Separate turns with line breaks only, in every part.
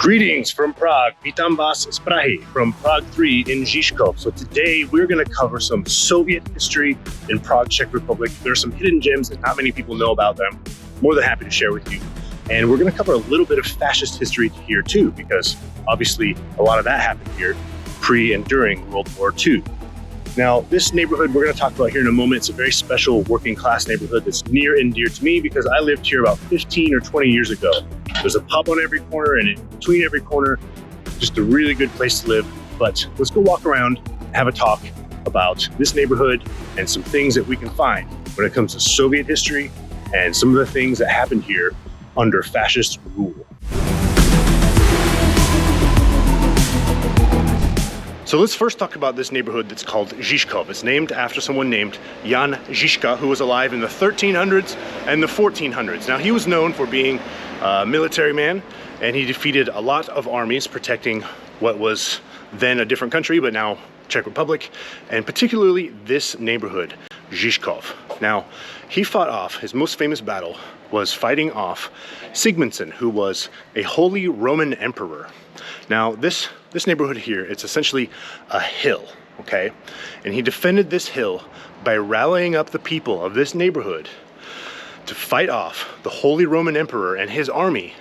Greetings from Prague. Witam vás z Prahy from Prague 3 in Žižkov. So today we're going to cover some Soviet history in Prague, Czech Republic. There are some hidden gems that not many people know about them. More than happy to share with you. And we're going to cover a little bit of fascist history here too, because obviously a lot of that happened here pre and during World War II. Now, this neighborhood we're going to talk about here in a moment, it's a very special working class neighborhood that's near and dear to me because I lived here about 15 or 20 years ago. There's a pub on every corner and in between every corner, just a really good place to live. But let's go walk around, have a talk about this neighborhood and some things that we can find when it comes to Soviet history and some of the things that happened here under fascist rule. So let's first talk about this neighborhood that's called Žižkov. It's named after someone named Jan Žižka, who was alive in the 1300s and the 1400s. Now, he was known for being a military man, and he defeated a lot of armies protecting what was then a different country, but now Czech Republic, and particularly this neighborhood, Žižkov. Now, he fought off, his most famous battle was fighting off Sigmundson, who was a Holy Roman Emperor. Now, this neighborhood here, it's essentially a hill, okay? And he defended this hill by rallying up the people of this neighborhood to fight off the Holy Roman Emperor and his army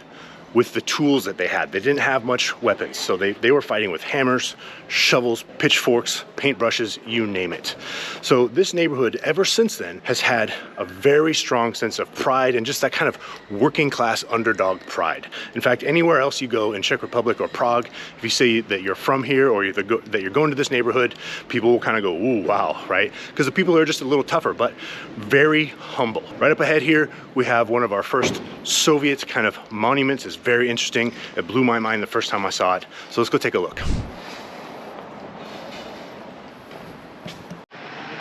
with the tools that they had. They didn't have much weapons, so they were fighting with hammers, shovels, pitchforks, paintbrushes, you name it. So this neighborhood, ever since then, has had a very strong sense of pride and just that kind of working class underdog pride. In fact, anywhere else you go in Czech Republic or Prague, if you say that you're from here or that you're going to this neighborhood, people will kind of go, ooh, wow, right? Because the people are just a little tougher, but very humble. Right up ahead here, we have one of our first Soviet kind of monuments. It's very interesting. It blew my mind the first time I saw it. So let's go take a look.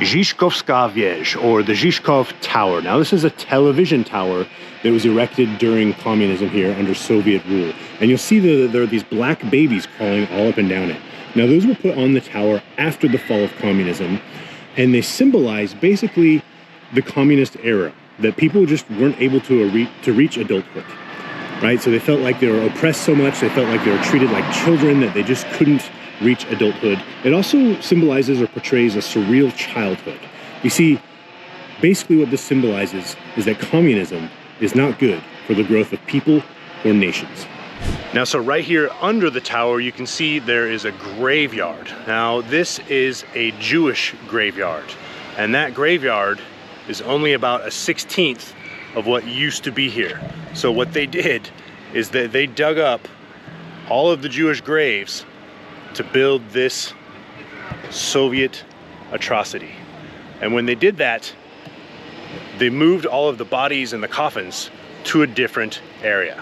Žižkovská věž, or the Žižkov Tower. Now, this is a television tower that was erected during communism here under Soviet rule. And you'll see that there are these black babies crawling all up and down it. Now, those were put on the tower after the fall of communism, and they symbolize basically the communist era, that people just weren't able to reach adulthood, right? So they felt like they were oppressed so much, they felt like they were treated like children, that they just couldn't reach adulthood. It also symbolizes or portrays a surreal childhood. You see, basically what this symbolizes is that communism is not good for the growth of people or nations. Now, so right here under the tower, you can see there is a graveyard. Now, this is a Jewish graveyard, and that graveyard is only about 1/16 of what used to be here. So what they did is that they dug up all of the Jewish graves to build this Soviet atrocity. And when they did that, they moved all of the bodies and the coffins to a different area.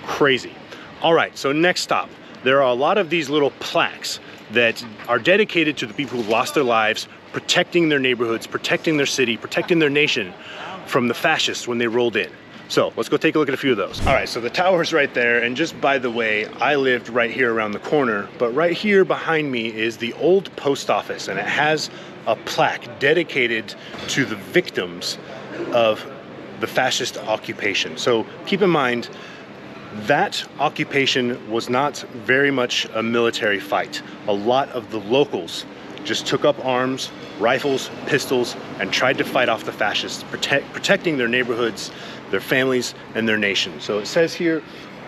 Crazy. All right, so next stop. There are a lot of these little plaques that are dedicated to the people who lost their lives protecting their neighborhoods, protecting their city, protecting their nation from the fascists when they rolled in. So let's go take a look at a few of those. All right, so the tower's right there, and just by the way, I lived right here around the corner, but right here behind me is the old post office, and it has a plaque dedicated to the victims of the fascist occupation. So keep in mind, that occupation was not very much a military fight. A lot of the locals just took up arms, rifles, pistols, and tried to fight off the fascists, protecting their neighborhoods, their families, and their nation. So it says here,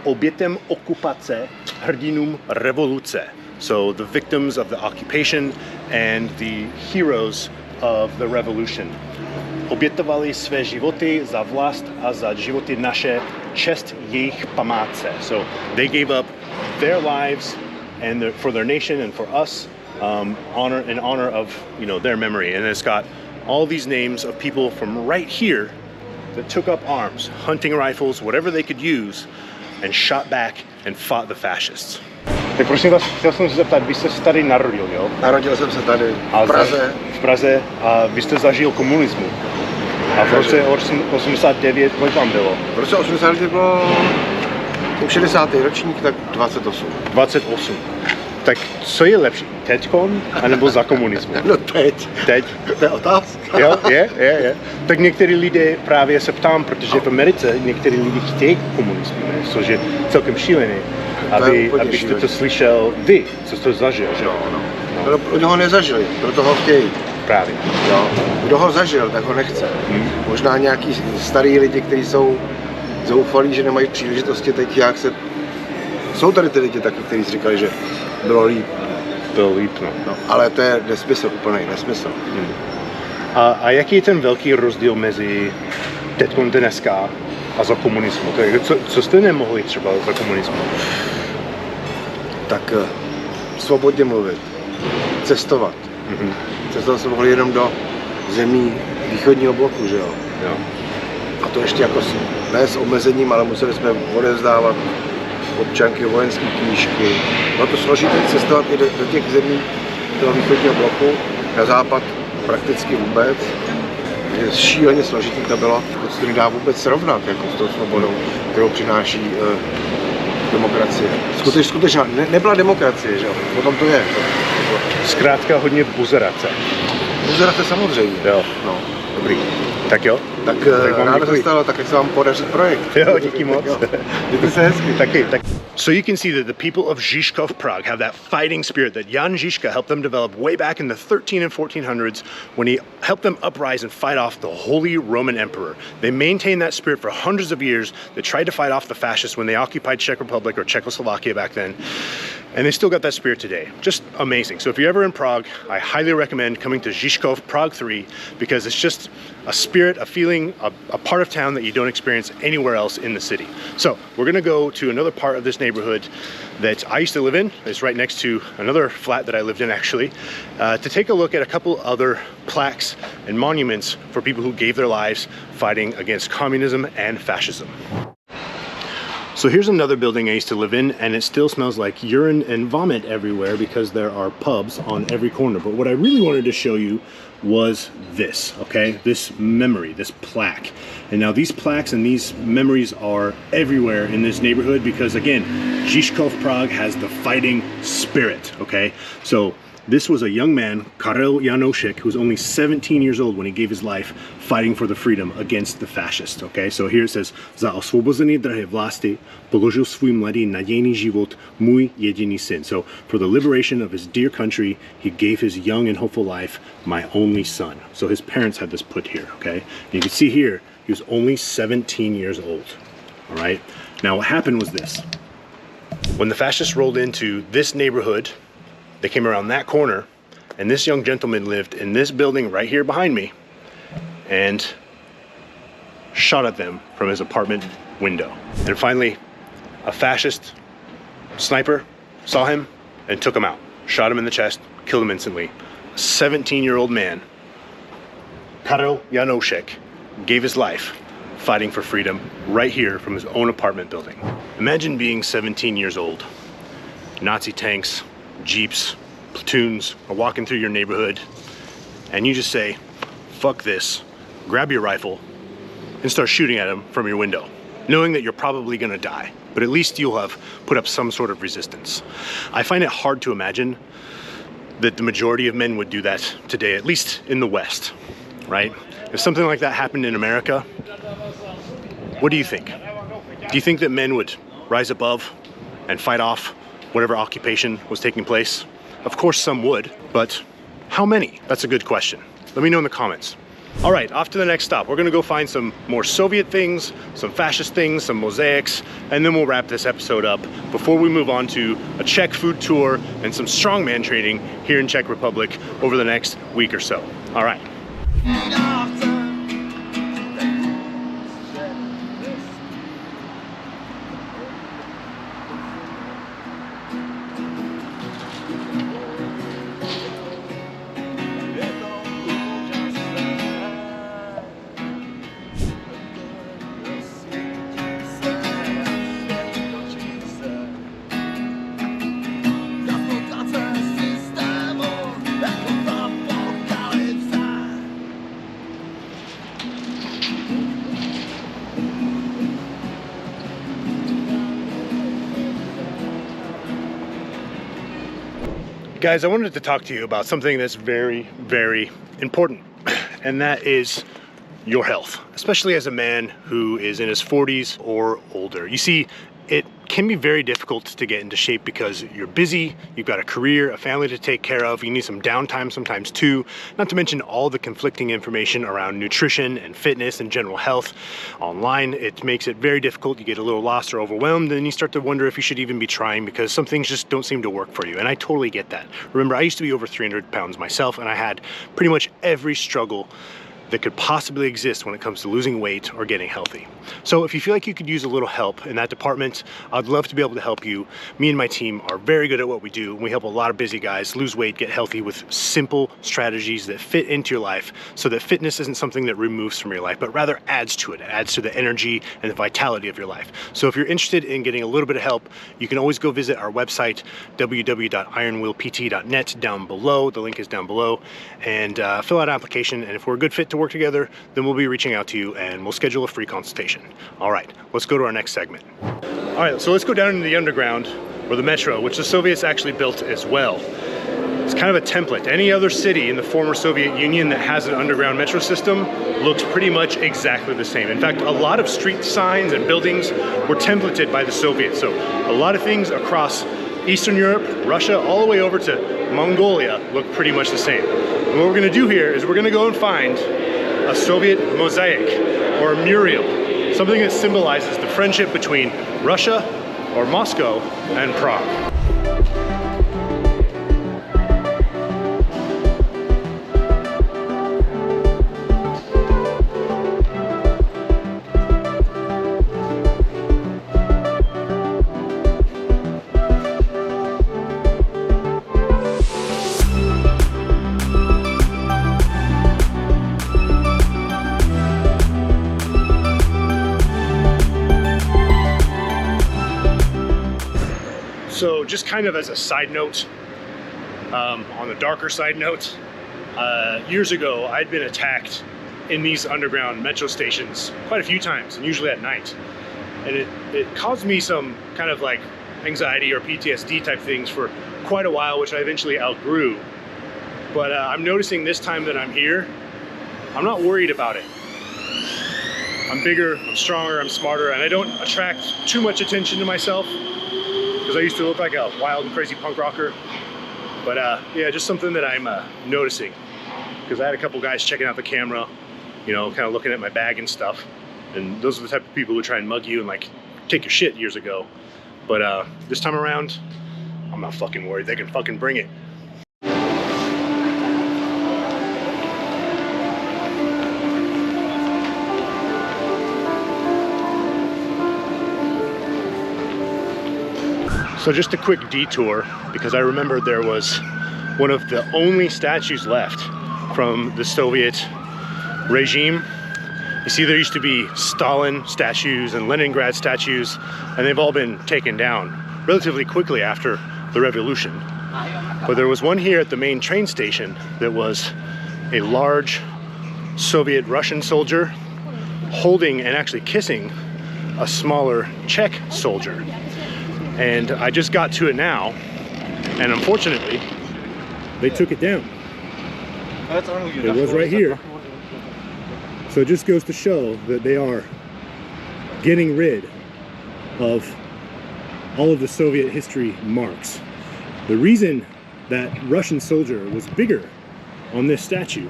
obětem okupace, hrdinům revoluce. So the victims of the occupation and the heroes of the revolution. Obětovali své životy za vlast a za životy naše, čest jejich památce. So they gave up their lives and for their nation and for us, in honor of, you know, their memory. And it's got all these names of people from right here that took up arms, hunting rifles, whatever they could use, and shot back and fought the fascists. Tak prosím vás, chtěl jsem se zeptat, vy jste se tady narodil, jo?
Narodil jsem se tady, v Praze.
V Praze, a vy jste zažil komunismu. A v roce 89, kolik vám bylo?
V roce 89 bylo 60. ročník, tak 28.
28. Tak co je lepší, teďkon, anebo za komunismu?
No teď.
Teď?
To je otázka.
Jo, je. Tak některý lidé, právě se ptám, protože v Americe některý lidi chtějí komunismu, což je celkem šílený. Abyste to slyšel vy, co jste to zažil, že jo?
No. Oni ho nezažili, proto ho chtějí.
Právě.
Jo. Kdo ho zažil, tak ho nechce. Možná nějaký starý lidi, kteří jsou zoufalí, že nemají příležitosti teď, jak se... Jsou tady ty lidi taky, kteří si říkali, že bylo líp.
Bylo líp, no.
No, ale to je nesmysl, úplný nesmysl.
A jaký je ten velký rozdíl mezi teďkon dneska a za komunismu? Co jste nemohli třeba za komunismu?
Tak svobodně mluvit, cestovat. Cestovat jsme mohli jenom do zemí východního bloku, že jo? A to ještě jako ne s omezením, ale museli jsme odevzdávat občanky, vojenské knížky. Bylo to složité cestovat i do těch zemí toho východního bloku, na západ prakticky vůbec. Šíleně složitý to bylo, to se nedá vůbec srovnat jako s tou svobodou, kterou přináší demokracie. Skutečně nebyla demokracie, že jo? Potom to je.
Zkrátka hodně buzerace.
Buzerace samozřejmě.
Jo.
No.
Dobrý. Tak jo.
Tak ráda se stalo, tak jak se vám podaří projekt.
Jo, díky moc.
Mějte se hezky.
Taky. So you can see that the people of Žižkov, Prague have that fighting spirit that Jan Žižka helped them develop way back in the 13 and 1400s when he helped them uprise and fight off the Holy Roman Emperor. They maintained that spirit for hundreds of years. They tried to fight off the fascists when they occupied Czech Republic or Czechoslovakia back then. And they still got that spirit today. Just amazing. So if you're ever in Prague, I highly recommend coming to Žižkov, Prague 3, because it's just a spirit, a feeling, a part of town that you don't experience anywhere else in the city. So we're gonna go to another part of this neighborhood that I used to live in. It's right next to another flat that I lived in actually, to take a look at a couple other plaques and monuments for people who gave their lives fighting against communism and fascism. So here's another building I used to live in, and it still smells like urine and vomit everywhere because there are pubs on every corner. But what I really wanted to show you was this, okay? This memory, this plaque. And now these plaques and these memories are everywhere in this neighborhood because, again, Žižkov, Prague has the fighting spirit, okay? So this was a young man, Karel Janošek, who was only 17 years old when he gave his life fighting for the freedom against the fascists, okay? So here it says, za osvobození drahé vlasti položil svůj mladý nadějný život můj jediný syn. So for the liberation of his dear country, he gave his young and hopeful life, my only son. So his parents had this put here, okay? And you can see here, he was only 17 years old, all right? Now what happened was this. When the fascists rolled into this neighborhood, they came around that corner, and this young gentleman lived in this building right here behind me and shot at them from his apartment window. And finally, a fascist sniper saw him and took him out, shot him in the chest, killed him instantly. A 17-year-old man, Karel Janošek, gave his life fighting for freedom right here from his own apartment building. Imagine being 17 years old, Nazi tanks, jeeps, platoons are walking through your neighborhood, and you just say, fuck this, grab your rifle, and start shooting at them from your window, knowing that you're probably gonna die, but at least you'll have put up some sort of resistance. I find it hard to imagine that the majority of men would do that today, at least in the West, right? If something like that happened in America, what do you think? Do you think that men would rise above and fight off whatever occupation was taking place? Of course some would, but how many? That's a good question. Let me know in the comments. All right, off to the next stop. We're gonna go find some more Soviet things, some fascist things, some mosaics, and then we'll wrap this episode up before we move on to a Czech food tour and some strongman training here in Czech Republic over the next week or so. All right. Guys, I wanted to talk to you about something that's very, very important, and that is your health, especially as a man who is in his 40s or older. You see, it can be very difficult to get into shape because you're busy, you've got a career, a family to take care of, you need some downtime sometimes too, not to mention all the conflicting information around nutrition and fitness and general health online. It makes it very difficult. You get a little lost or overwhelmed, and then you start to wonder if you should even be trying because some things just don't seem to work for you. And I totally get that. Remember, I used to be over 300 pounds myself, and I had pretty much every struggle that could possibly exist when it comes to losing weight or getting healthy. So if you feel like you could use a little help in that department, I'd love to be able to help you. Me and my team are very good at what we do. We help a lot of busy guys lose weight, get healthy with simple strategies that fit into your life so that fitness isn't something that removes from your life, but rather adds to it. It adds to the energy and the vitality of your life. So if you're interested in getting a little bit of help, you can always go visit our website, www.ironwheelpt.net, down below. The link is down below, and fill out an application. And if we're a good fit to work together, then we'll be reaching out to you and we'll schedule a free consultation. All right, let's go to our next segment. All right, so let's go down into the underground, or the metro, which the Soviets actually built as well. It's kind of a template. Any other city in the former Soviet Union that has an underground metro system looks pretty much exactly the same. In fact, a lot of street signs and buildings were templated by the Soviets. So a lot of things across Eastern Europe, Russia, all the way over to Mongolia look pretty much the same. And what we're gonna do here is we're gonna go and find a Soviet mosaic or a mural, something that symbolizes the friendship between Russia or Moscow and Prague. So just kind of as a side note, on the darker side note, years ago I'd been attacked in these underground metro stations quite a few times, and usually at night. And it caused me some kind of like anxiety or PTSD type things for quite a while, which I eventually outgrew. But I'm noticing this time that I'm here, I'm not worried about it. I'm bigger, I'm stronger, I'm smarter, and I don't attract too much attention to myself, because I used to look like a wild and crazy punk rocker. But yeah, just something that I'm noticing, because I had a couple guys checking out the camera, you know, kind of looking at my bag and stuff. And those are the type of people who try and mug you and like take your shit years ago. But this time around, I'm not fucking worried. They can fucking bring it. So just a quick detour, because I remember there was one of the only statues left from the Soviet regime. You see, there used to be Stalin statues and Leningrad statues, and they've all been taken down relatively quickly after the revolution. But there was one here at the main train station that was a large Soviet Russian soldier holding and actually kissing a smaller Czech soldier. And I just got to it now, and unfortunately, they took it down. It was right here. So it just goes to show that they are getting rid of all of the Soviet history marks. The reason that Russian soldier was bigger on this statue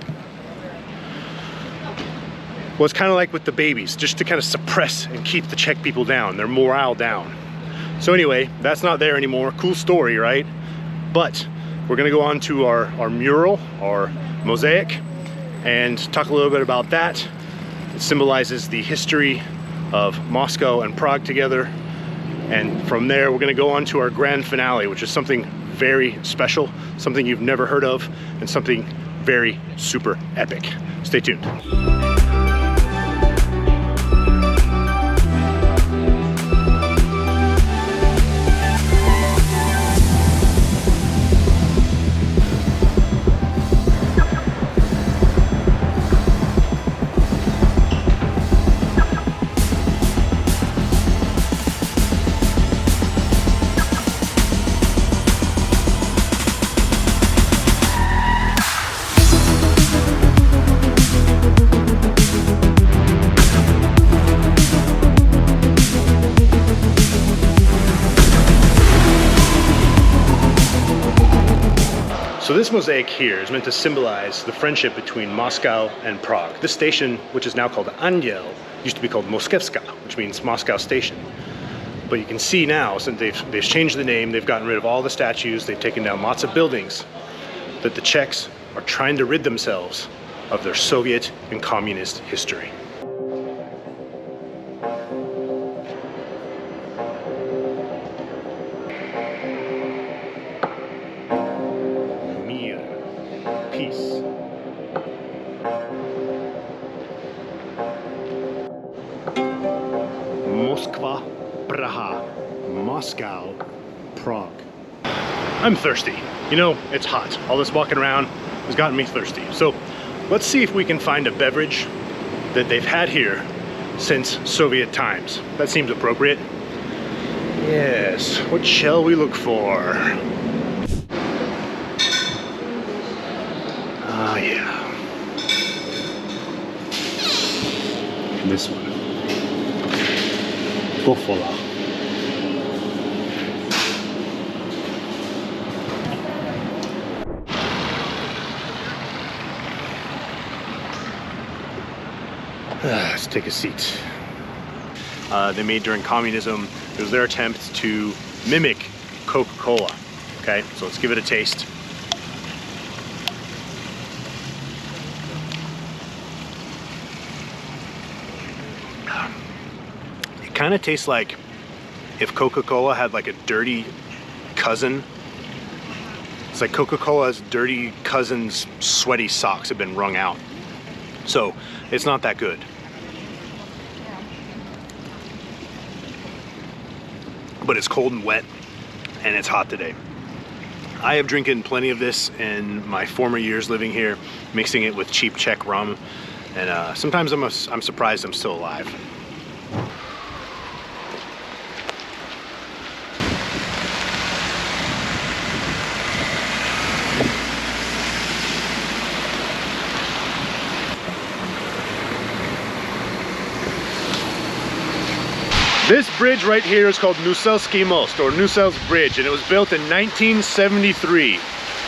was kind of like with the babies, just to kind of suppress and keep the Czech people down, their morale down. So anyway, that's not there anymore. Cool story, right? But we're gonna go on to our mural, our mosaic, and talk a little bit about that. It symbolizes the history of Moscow and Prague together. And from there, we're gonna go on to our grand finale, which is something very special, something you've never heard of, and something very super epic. Stay tuned. So this mosaic here is meant to symbolize the friendship between Moscow and Prague. This station, which is now called Anděl, used to be called Moskevska, which means Moscow Station. But you can see now, since they've changed the name, they've gotten rid of all the statues, they've taken down lots of buildings, that the Czechs are trying to rid themselves of their Soviet and communist history. Mir, peace. Moskva, Praha, Moscow, Prague. I'm thirsty. You know, it's hot. All this walking around has gotten me thirsty. So let's see if we can find a beverage that they've had here since Soviet times. That seems appropriate. Yes, what shall we look for? Ah, yeah. This one. Buffalo. Let's take a seat. They made during communism. It was their attempt to mimic Coca-Cola. Okay, so let's give it a taste. It kind of tastes like if Coca-Cola had like a dirty cousin. It's like Coca-Cola's dirty cousin's sweaty socks have been wrung out. So it's not that good. But it's cold and wet, and it's hot today. I have drinking plenty of this in my former years living here, mixing it with cheap Czech rum, and sometimes I'm surprised I'm still alive. This bridge right here is called Nuselský most, or Nusel's Bridge, and it was built in 1973.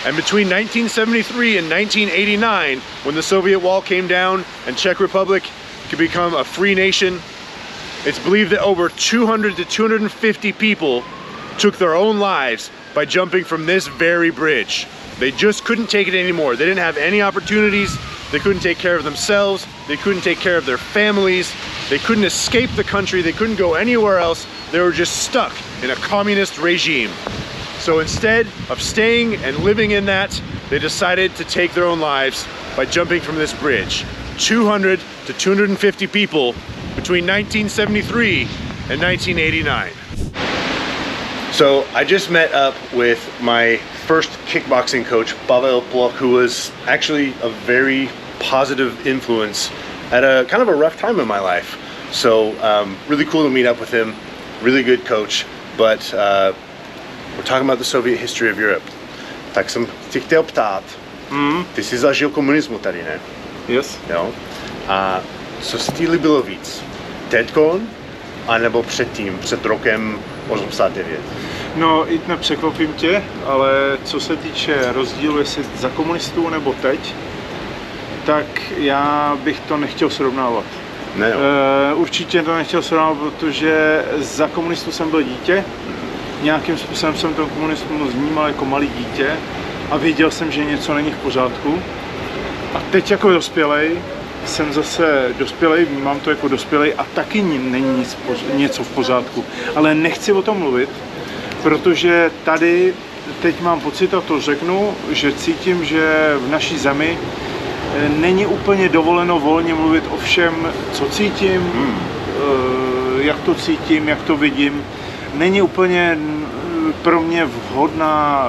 And between 1973 and 1989, when the Soviet wall came down and Czech Republic could become a free nation, it's believed that over 200 to 250 people took their own lives by jumping from this very bridge. They just couldn't take it anymore. They didn't have any opportunities. They couldn't take care of themselves. They couldn't take care of their families. They couldn't escape the country. They couldn't go anywhere else. They were just stuck in a communist regime. So instead of staying and living in that, they decided to take their own lives by jumping from this bridge. 200 to 250 people between 1973 and 1989. So I just met up with my first kickboxing coach, Pavel Ploch, who was actually a very positive influence at a kind of a rough time in my life. So really cool to meet up with him, really good coach, but we're talking about the Soviet history of Europe. Tak jsem si chtěl ptát, ty jsi zažil komunismu tady, ne?
Yes.
Jo. A co se ti líbilo víc? Teďkon, anebo předtím, před rokem 89?
No, i nepřekvapím tě, ale co se týče rozdílu, jestli za komunistů nebo teď, tak já bych to nechtěl srovnávat.
Ne, jo.
Určitě to nechtěl srovnávat, protože za komunistů jsem byl dítě. Nějakým způsobem jsem ten komunismus vnímal jako malý dítě a věděl jsem, že něco není v pořádku. A teď jako dospělej jsem zase dospělej, vnímám to jako dospělej a taky není něco v pořádku. Ale nechci o tom mluvit, protože tady teď mám pocit, a to řeknu, že cítím, že v naší zemi není úplně dovoleno volně mluvit o všem, co cítím, jak to cítím, jak to vidím. Není úplně pro mě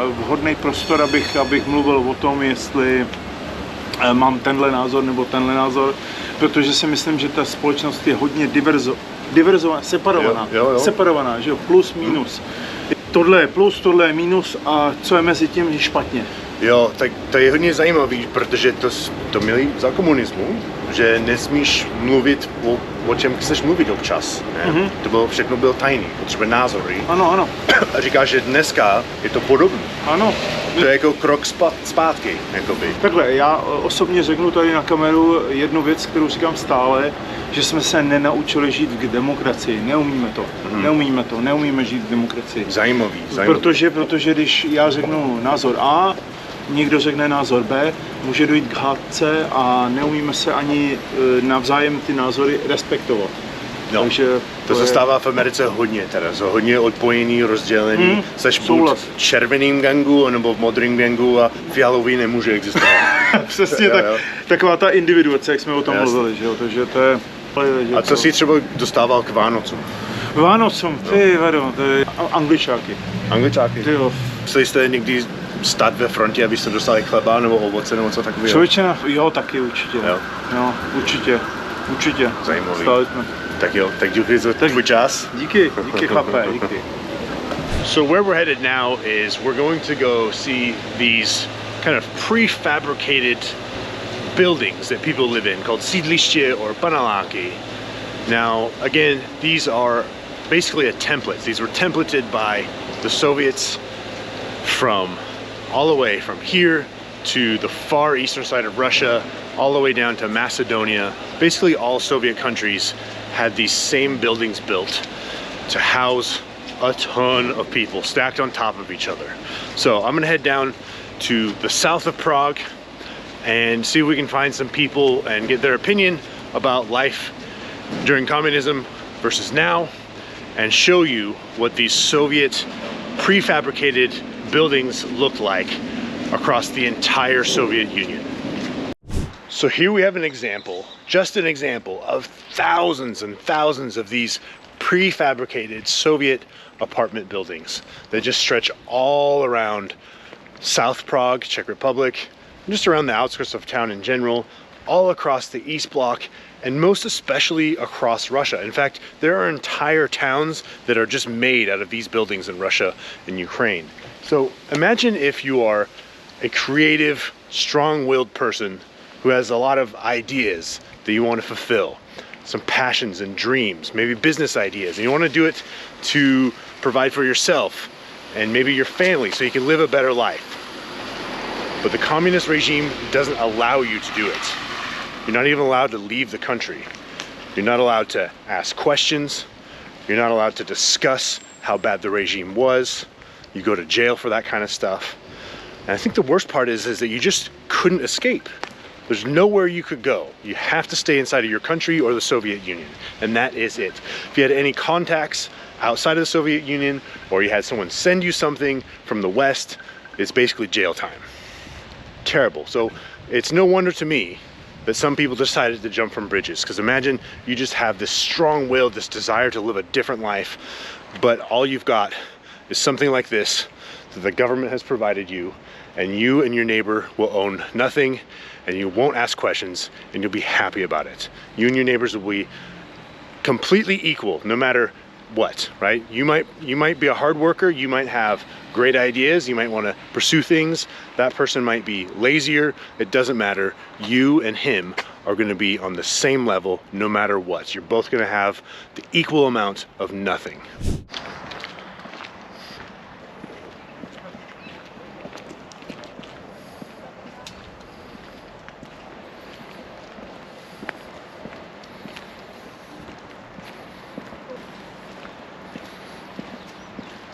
vhodný prostor, abych mluvil o tom, jestli mám tenhle názor nebo tenhle názor, protože si myslím, že ta společnost je hodně diverzovaná, separovaná, že jo, plus, minus. Tohle je plus, tohle je minus a co je mezi tím je špatně.
Jo, tak to je hodně zajímavý, protože to měli za komunismu, že nesmíš mluvit o čem chceš mluvit občas. Ne? Mm-hmm. To bylo, všechno bylo tajný, potřebuje názory.
Ano, ano.
A říkáš, že dneska je to podobné.
Ano,
To je jako krok zpátky, jakoby.
Takhle, já osobně řeknu tady na kameru jednu věc, kterou říkám stále, že jsme se nenaučili žít v demokracii. Neumíme to. Neumíme žít v demokracii.
Zajímavý.
Protože když já řeknu názor A, někdo řekne názor B, může dojít k hádce a neumíme se ani navzájem ty názory respektovat.
No, takže to se stává v Americe hodně teda, hodně odpojený, rozdělený, seš buď v červeným gangu, nebo v modrým gangu a fialový nemůže existovat.
Přesně tak, taková ta individuace, jak jsme o tom mluvili, že jo, takže to je...
A co si třeba dostával k Vánocům?
Vánocům, ty vado, to je Angličáky.
Angličáky?
Ty jo.
Museli jste někdy stát ve frontě, abyste dostali chleba nebo ovoce nebo co takového?
Člověče, jo, taky určitě. Jo, určitě.
Zajímavý.
Stáli jsme.
Tak jo, tak děkuji za tvůj čas.
Díky chlape, díky.
So where we're headed now is we're going to go see these kind of prefabricated buildings that people live in called sídliště or paneláky. Now, again, these are basically a template. These were templated by the Soviets from all the way from here to the far eastern side of Russia, all the way down to Macedonia. Basically all Soviet countries had these same buildings built to house a ton of people stacked on top of each other. So I'm gonna head down to the south of Prague and see if we can find some people and get their opinion about life during communism versus now, and show you what these Soviet prefabricated buildings looked like across the entire Soviet Union. So here we have an example, just an example of thousands and thousands of these prefabricated Soviet apartment buildings that just stretch all around South Prague, Czech Republic, just around the outskirts of town in general, all across the East Bloc, and most especially across Russia. In fact, there are entire towns that are just made out of these buildings in Russia and Ukraine. So imagine if you are a creative, strong-willed person who has a lot of ideas that you want to fulfill, some passions and dreams, maybe business ideas, and you want to do it to provide for yourself and maybe your family so you can live a better life. But the communist regime doesn't allow you to do it. You're not even allowed to leave the country. You're not allowed to ask questions. You're not allowed to discuss how bad the regime was. You go to jail for that kind of stuff. And I think the worst part is that you just couldn't escape. There's nowhere you could go. You have to stay inside of your country or the Soviet Union, and that is it. If you had any contacts outside of the Soviet Union, or you had someone send you something from the West, it's basically jail time. Terrible. So it's no wonder to me that some people decided to jump from bridges, because imagine you just have this strong will, this desire to live a different life, but all you've got is something like this that the government has provided you, and you and your neighbor will own nothing, and you won't ask questions, and you'll be happy about it. You and your neighbors will be completely equal, no matter what, right? You might be a hard worker, you might have great ideas, you might want to pursue things. That person might be lazier, it doesn't matter. You and him are going to be on the same level no matter what. You're both going to have the equal amount of nothing.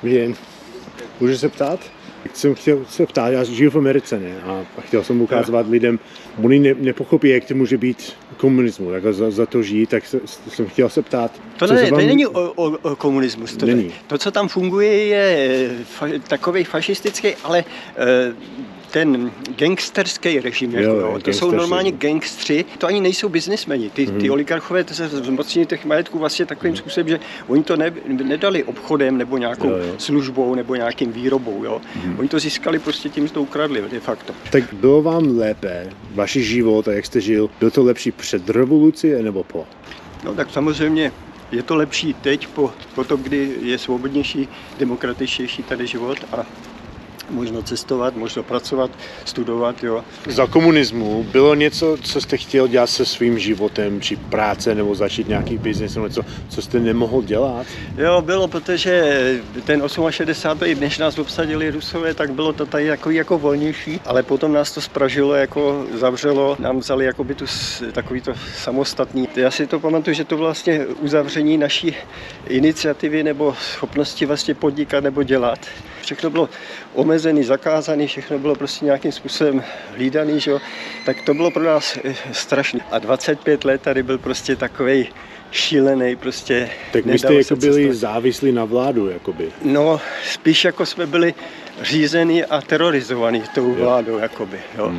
Jen, můžu se ptát? Jsem chtěl se ptát, já žiju v Americe, ne? A chtěl jsem ukázat lidem, oni nepochopí, jak to může být komunismu, tak za to žijí, tak jsem chtěl se ptát.
To není o komunismus. To, co tam funguje, je takový fašistický, ale ten gangsterský režim, to jsou normálně gangstři, to ani nejsou biznismeni. Ty oligarchové se zmocní těch majetků vlastně takovým způsobem, že oni to nedali obchodem nebo nějakou službou nebo nějakým výrobou. Jo. Oni to získali prostě tím, že to ukradli de facto.
Tak bylo vám lépe, váš život a jak jste žil, bylo to lepší před revolucí nebo po?
No tak samozřejmě je to lepší teď, po tom, kdy je svobodnější, demokratičtější tady život možno cestovat, možno pracovat, studovat, jo.
Za komunismu bylo něco, co jste chtěl dělat se svým životem, či práce, nebo začít nějaký biznes, nebo něco, co jste nemohl dělat?
Jo, bylo, protože ten 68. než nás obsadili Rusové, tak bylo to tady jako volnější, ale potom nás to spražilo, jako zavřelo, nám vzali jakoby takový to samostatný. Já si to pamatuju, že to vlastně uzavření naší iniciativy nebo schopnosti vlastně podnikat nebo dělat. Všechno bylo omezený, zakázaný, všechno bylo prostě nějakým způsobem hlídaný, že jo? Tak to bylo pro nás strašné. A 25 let tady byl prostě takovej šílený, prostě.
Tak vy jste jako byli závislí na vládu, jakoby.
No, spíš jako jsme byli řízený a terorizovaný tou vládou, jakoby, jo.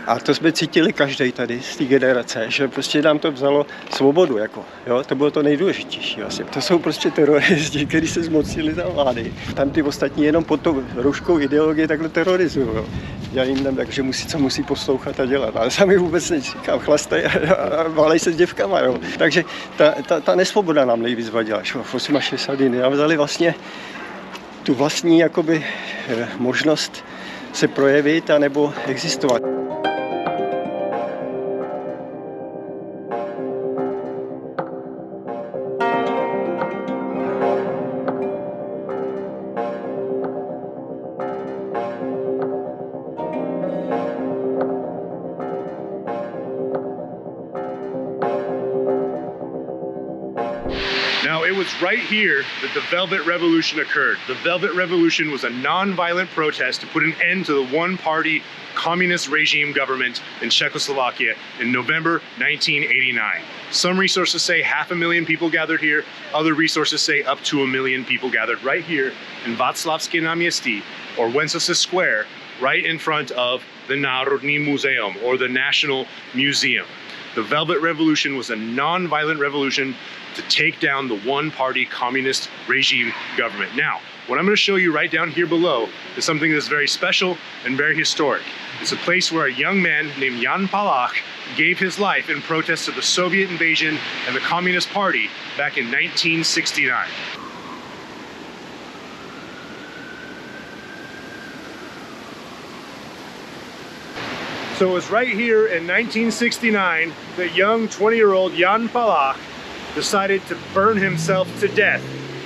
A to jsme cítili každý tady z té generace, že prostě nám to vzalo svobodu, jako, jo, to bylo to nejdůležitější vlastně. To jsou prostě teroristi, kteří se zmocnili za vlády. Tam ty ostatní jenom pod tou rouškou ideologie takhle terorizují, jo. Já jim dám, takže co musí poslouchat a dělat, ale sami vůbec říkám, chlastají a válej se s děvkama, jo. Takže ta nesvoboda nám nejvíc vadila, v 68. nám vzali vlastně tu vlastní jakoby možnost se projevit anebo existovat.
Now, it was right here that the Velvet Revolution occurred. The Velvet Revolution was a non-violent protest to put an end to the one-party communist regime government in Czechoslovakia in November 1989. Some resources say 500,000 people gathered here. Other resources say up to 1 million people gathered right here in Václavské náměstí, or Wenceslas Square, right in front of the Národní Muzeum, or the National Museum. The Velvet Revolution was a non-violent revolution to take down the one-party communist regime government. Now, what I'm going to show you right down here below is something that's very special and very historic. It's a place where a young man named Jan Palach gave his life in protest to the Soviet invasion and the Communist Party back in 1969. So it was right here in 1969 that young 20-year-old Jan Palach decided to burn himself to death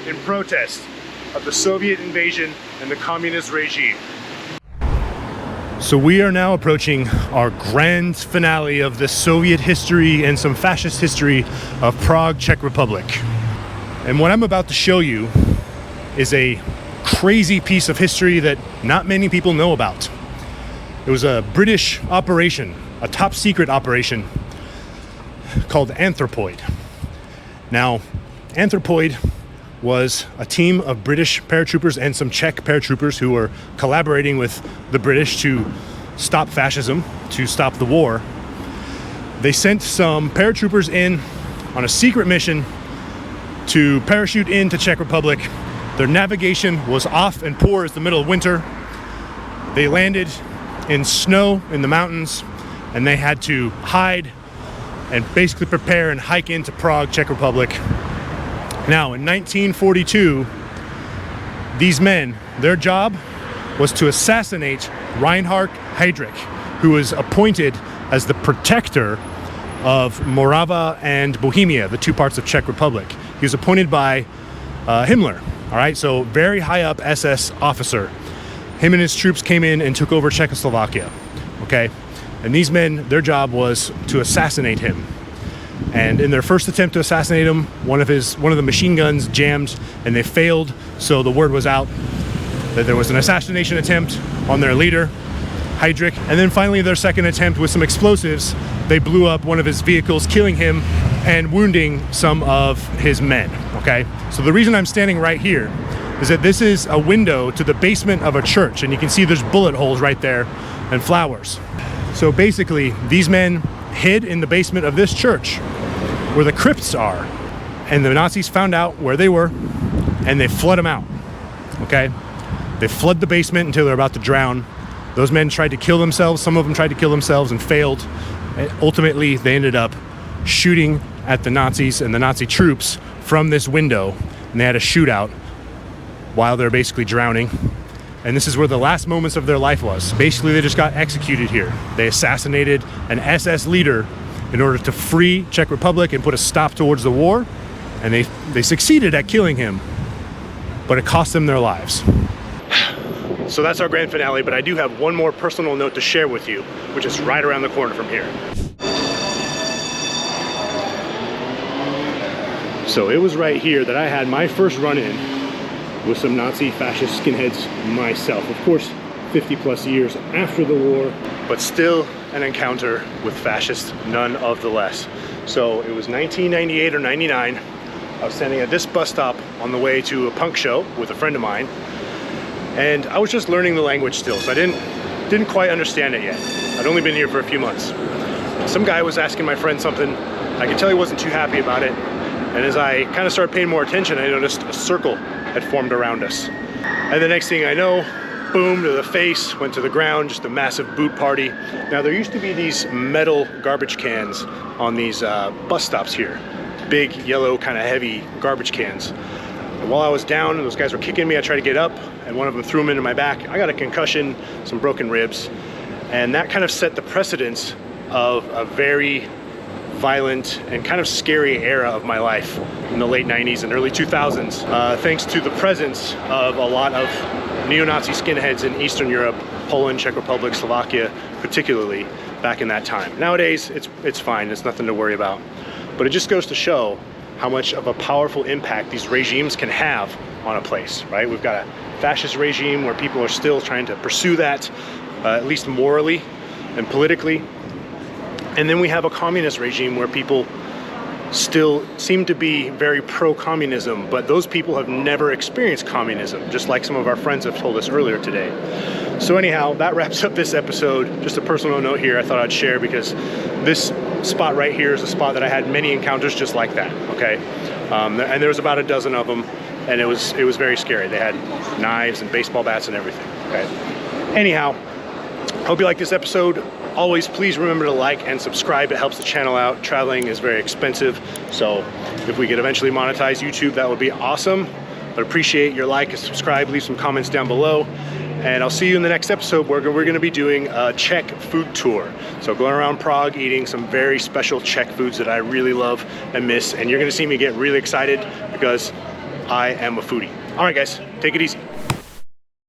in protest of the Soviet invasion and the communist regime. So we are now approaching our grand finale of the Soviet history and some fascist history of Prague, Czech Republic. And what I'm about to show you is a crazy piece of history that not many people know about. It was a British operation, a top secret operation called Anthropoid. Now, Anthropoid was a team of British paratroopers and some Czech paratroopers who were collaborating with the British to stop fascism, to stop the war. They sent some paratroopers in on a secret mission to parachute into Czech Republic. Their navigation was off and poor as the middle of winter. They landed in snow in the mountains, and they had to hide and basically prepare and hike into Prague, Czech Republic. Now, in 1942, these men, their job was to assassinate Reinhard Heydrich, who was appointed as the protector of Morava and Bohemia, the two parts of Czech Republic. He was appointed by Himmler, all right? So very high up SS officer. Him and his troops came in and took over Czechoslovakia, okay? And these men, their job was to assassinate him. And in their first attempt to assassinate him, one of the machine guns jammed and they failed. So the word was out that there was an assassination attempt on their leader, Heydrich. And then finally their second attempt with some explosives, they blew up one of his vehicles, killing him and wounding some of his men, okay? So the reason I'm standing right here is that this is a window to the basement of a church, and you can see there's bullet holes right there and flowers. So basically, these men hid in the basement of this church where the crypts are, and the Nazis found out where they were and they flood them out, okay? They flood the basement until they're about to drown. Those men tried to kill themselves. Some of them tried to kill themselves and failed. And ultimately, they ended up shooting at the Nazis and the Nazi troops from this window, and they had a shootout while they're basically drowning. and this is where the last moments of their life was. Basically, they just got executed here. They assassinated an SS leader in order to free Czech Republic and put a stop towards the war, and they succeeded at killing him, but it cost them their lives. So that's our grand finale, but I do have one more personal note to share with you, which is right around the corner from here. So it was right here that I had my first run-in with some Nazi fascist skinheads myself. Of course, 50 plus years after the war, but still an encounter with fascists none of the less. So it was 1998 or 99. I was standing at this bus stop on the way to a punk show with a friend of mine, and I was just learning the language still, so I didn't quite understand it yet. I'd only been here for a few months. Some guy was asking my friend something. I could tell he wasn't too happy about it, and as I kind of started paying more attention, I noticed a circle had formed around us. And the next thing I know, boom to the face, went to the ground, just a massive boot party. Now there used to be these metal garbage cans on these bus stops here. Big, yellow, kind of heavy garbage cans. And while I was down and those guys were kicking me, I tried to get up and one of them threw them into my back. I got a concussion, some broken ribs, and that kind of set the precedence of a very violent and kind of scary era of my life in the late 90s and early 2000s, thanks to the presence of a lot of neo-Nazi skinheads in Eastern Europe, Poland, Czech Republic, Slovakia, particularly back in that time. Nowadays, it's fine, it's nothing to worry about. But it just goes to show how much of a powerful impact these regimes can have on a place, right? We've got a fascist regime where people are still trying to pursue that, at least morally and politically. And then we have a communist regime where people still seem to be very pro-communism, but those people have never experienced communism, just like some of our friends have told us earlier today. So anyhow, that wraps up this episode. Just a personal note here I thought I'd share, because this spot right here is a spot that I had many encounters just like that, okay? And there was about a dozen of them, and it was very scary. They had knives and baseball bats and everything, okay? Anyhow, hope you like this episode. Always, please remember to like and subscribe. It helps the channel out. Traveling is very expensive, so if we could eventually monetize YouTube, that would be awesome. But appreciate your like and subscribe. Leave some comments down below. And I'll see you in the next episode where we're going to be doing a Czech food tour. So going around Prague, eating some very special Czech foods that I really love and miss. And you're going to see me get really excited because I am a foodie. All right, guys, take it easy.